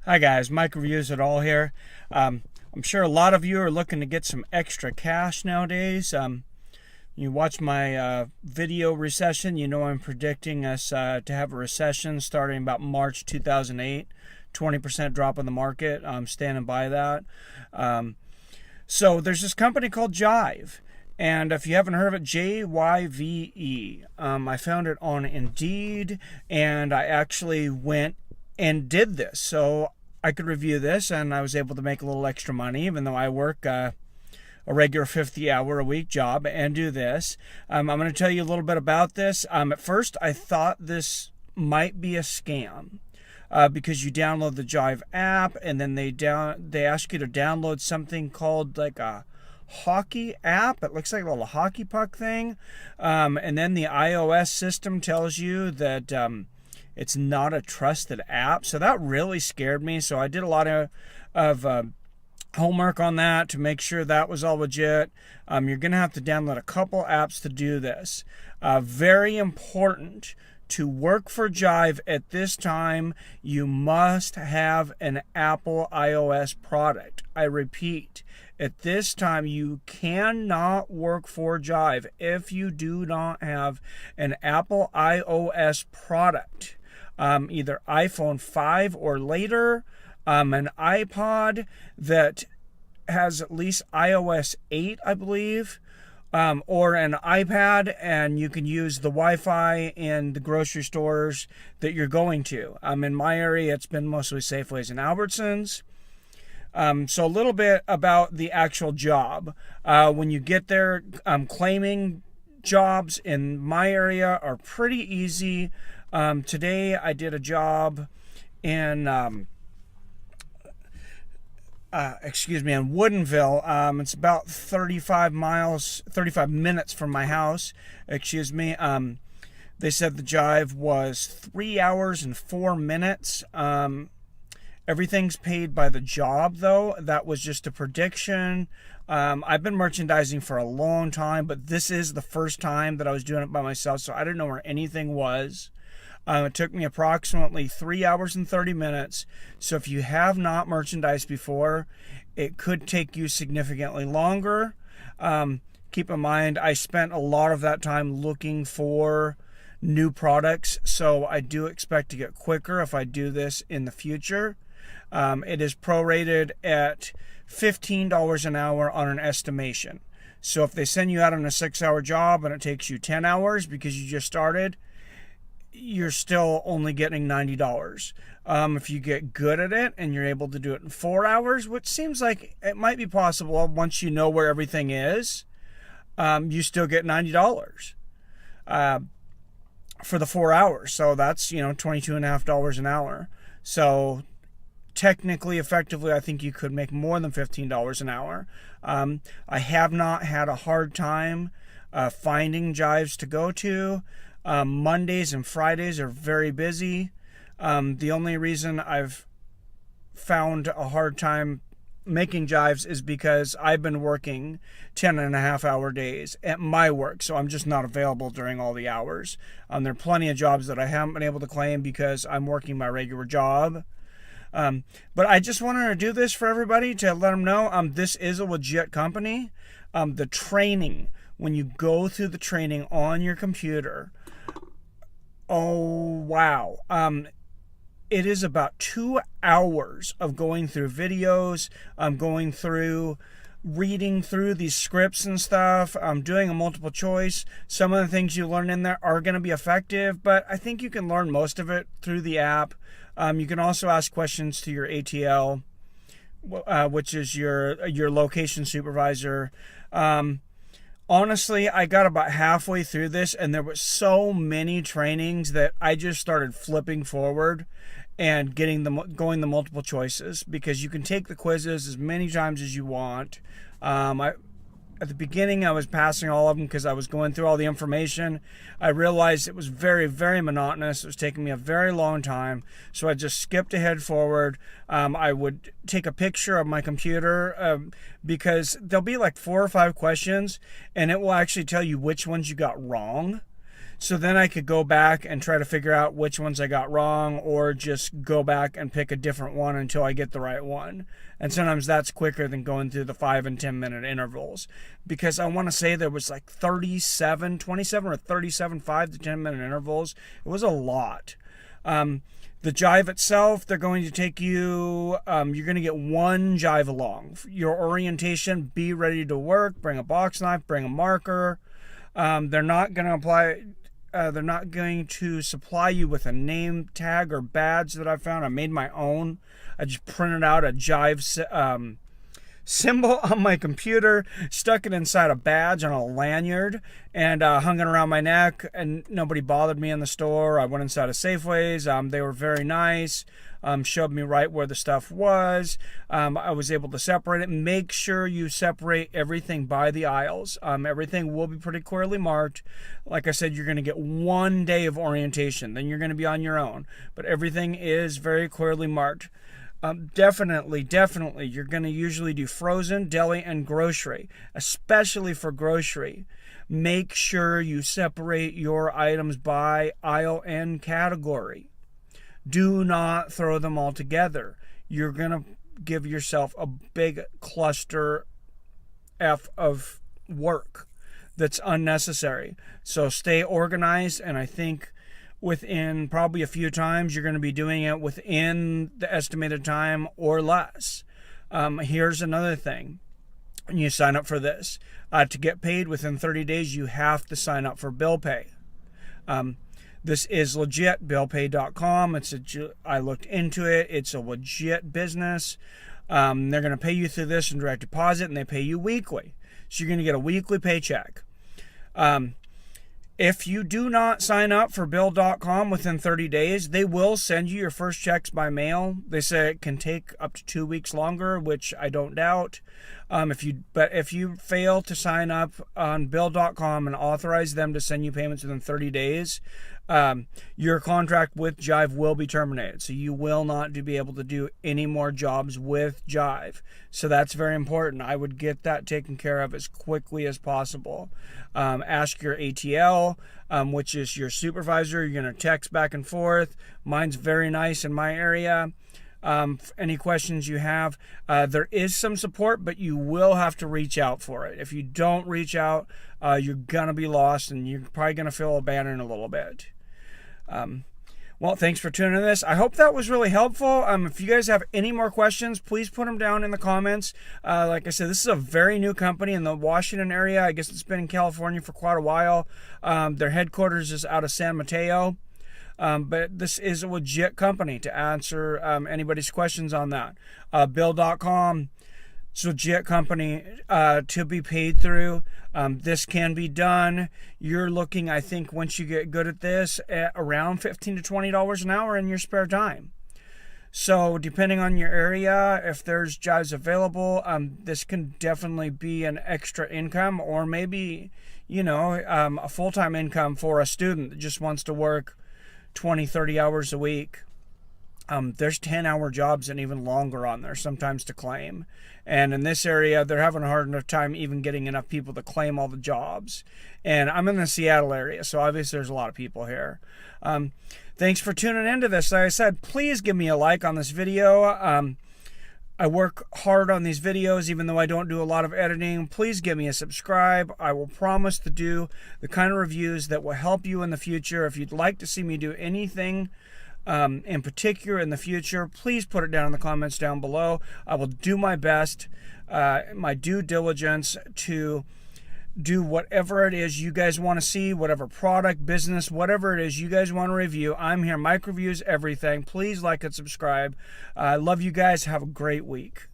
Hi guys, Mike Reviews It All here. I'm sure a lot of you are looking to get some extra cash nowadays. You watch my video recession, you know I'm predicting us to have a recession starting about March 2008. 20% drop in the market. I'm standing by that. So there's this company called Jyve. And if you haven't heard of it, Jyve. I found it on Indeed, and I actually went and did this. So I could review this, and I was able to make a little extra money, even though I work a regular 50-hour-a-week job and do this. I'm going to tell you a little bit about this. At first, I thought this might be a scam. Because you download the Jyve app, and then they ask you to download something called like a hockey app. It looks like a little hockey puck thing, and then the iOS system tells you that it's not a trusted app. So that really scared me. So I did a lot of homework on that to make sure that was all legit. You're gonna have to download a couple apps to do this. Very important. To work for Jyve at this time, you must have an Apple iOS product. I repeat, at this time, you cannot work for Jyve if you do not have an Apple iOS product. Either iPhone 5 or later, an iPod that has at least iOS 8, I believe, or an iPad, and you can use the Wi-Fi in the grocery stores that you're going to. In my area, it's been mostly Safeways and Albertsons. So a little bit about the actual job. When you get there, claiming jobs in my area are pretty easy. Today I did a job in in Woodinville. It's about 35 minutes from my house. They said the Jyve was 3 hours and 4 minutes. Everything's paid by the job, though. That was just a prediction. I've been merchandising for a long time, but this is the first time that I was doing it by myself, so I didn't know where anything was. It took me approximately 3 hours and 30 minutes. So if you have not merchandised before, it could take you significantly longer. Keep in mind, I spent a lot of that time looking for new products, so I do expect to get quicker if I do this in the future. It is prorated at $15 an hour on an estimation. So if they send you out on a 6-hour job and it takes you 10 hours because you just started, you're still only getting $90. If you get good at it and you're able to do it in 4 hours, which seems like it might be possible once you know where everything is, you still get $90 for the 4 hours. So that's, $22.50 an hour. So technically, effectively, I think you could make more than $15 an hour. I have not had a hard time finding Jyves to go to. Mondays and Fridays are very busy. The only reason I've found a hard time making Jyves is because I've been working 10.5-hour days at my work, so I'm just not available during all the hours. There are plenty of jobs that I haven't been able to claim because I'm working my regular job. But I just wanted to do this for everybody to let them know this is a legit company. The training, when you go through the training on your computer, oh wow, it is about 2 hours of going through videos, reading through these scripts and stuff, doing a multiple choice. Some of the things you learn in there are going to be effective, but I think you can learn most of it through the app. You can also ask questions to your ATL, which is your location supervisor. Honestly, I got about halfway through this, and there were so many trainings that I just started flipping forward and going the multiple choices, because you can take the quizzes as many times as you want. At the beginning, I was passing all of them because I was going through all the information. I realized it was very, very monotonous. It was taking me a very long time, so I just skipped ahead forward. I would take a picture of my computer because there'll be like 4 or 5 questions, and it will actually tell you which ones you got wrong. So then I could go back and try to figure out which ones I got wrong, or just go back and pick a different one until I get the right one. And sometimes that's quicker than going through the 5 and 10 minute intervals, because I want to say there was like 27 or 37 5 to 10 minute intervals. It was a lot. The Jyve itself, they're going to take you, you're going to get one Jyve along. Your orientation, be ready to work, bring a box knife, bring a marker. They're not going to apply, they're not going to supply you with a name tag or badge that I found. I made my own. I just printed out a Jyve symbol on my computer, stuck it inside a badge on a lanyard, and hung it around my neck, and nobody bothered me in the store. I went inside of Safeways. They were very nice, showed me right where the stuff was. I was able to separate it. Make sure you separate everything by the aisles. Everything will be pretty clearly marked. Like I said, you're going to get 1 day of orientation, then you're going to be on your own, but everything is very clearly marked. Definitely, you're going to usually do frozen, deli, and grocery, especially for grocery. Make sure you separate your items by aisle and category. Do not throw them all together. You're going to give yourself a big cluster F of work that's unnecessary. So stay organized, and I think within probably a few times, you're going to be doing it within the estimated time or less. Here's another thing. When you sign up for this, to get paid within 30 days, you have to sign up for bill pay. This is legit, billpay.com. I looked into it. It's a legit business. They're going to pay you through this in direct deposit, and they pay you weekly. So you're going to get a weekly paycheck. If you do not sign up for Bill.com within 30 days, they will send you your first checks by mail. They say it can take up to 2 weeks longer, which I don't doubt. But if you fail to sign up on Bill.com and authorize them to send you payments within 30 days, your contract with Jyve will be terminated. So you will not be able to do any more jobs with Jyve. So that's very important. I would get that taken care of as quickly as possible. Ask your ATL, which is your supervisor. You're going to text back and forth. Mine's very nice in my area. Any questions you have, there is some support, but you will have to reach out for it. If you don't reach out, you're going to be lost, and you're probably going to feel abandoned a little bit. Well, thanks for tuning in to this. I hope that was really helpful. If you guys have any more questions, please put them down in the comments. Like I said, this is a very new company in the Washington area. I guess it's been in California for quite a while. Their headquarters is out of San Mateo. But this is a legit company to answer anybody's questions on that. Bill.com, it's a legit company to be paid through. This can be done. You're looking, I think, once you get good at this, at around $15 to $20 an hour in your spare time. So depending on your area, if there's jobs available, this can definitely be an extra income, or maybe, a full-time income for a student that just wants to work 20, 30 hours a week. There's 10-hour jobs and even longer on there sometimes to claim. And in this area, they're having a hard enough time even getting enough people to claim all the jobs. And I'm in the Seattle area, so obviously there's a lot of people here. Thanks for tuning into this. Like I said, please give me a like on this video. I work hard on these videos, even though I don't do a lot of editing. Please give me a subscribe. I will promise to do the kind of reviews that will help you in the future. If you'd like to see me do anything in particular in the future, please put it down in the comments down below. I will do my best, my due diligence to do whatever it is you guys want to see, whatever product, business, whatever it is you guys want to review. I'm here. Mike reviews everything. Please like and subscribe. I love you guys. Have a great week.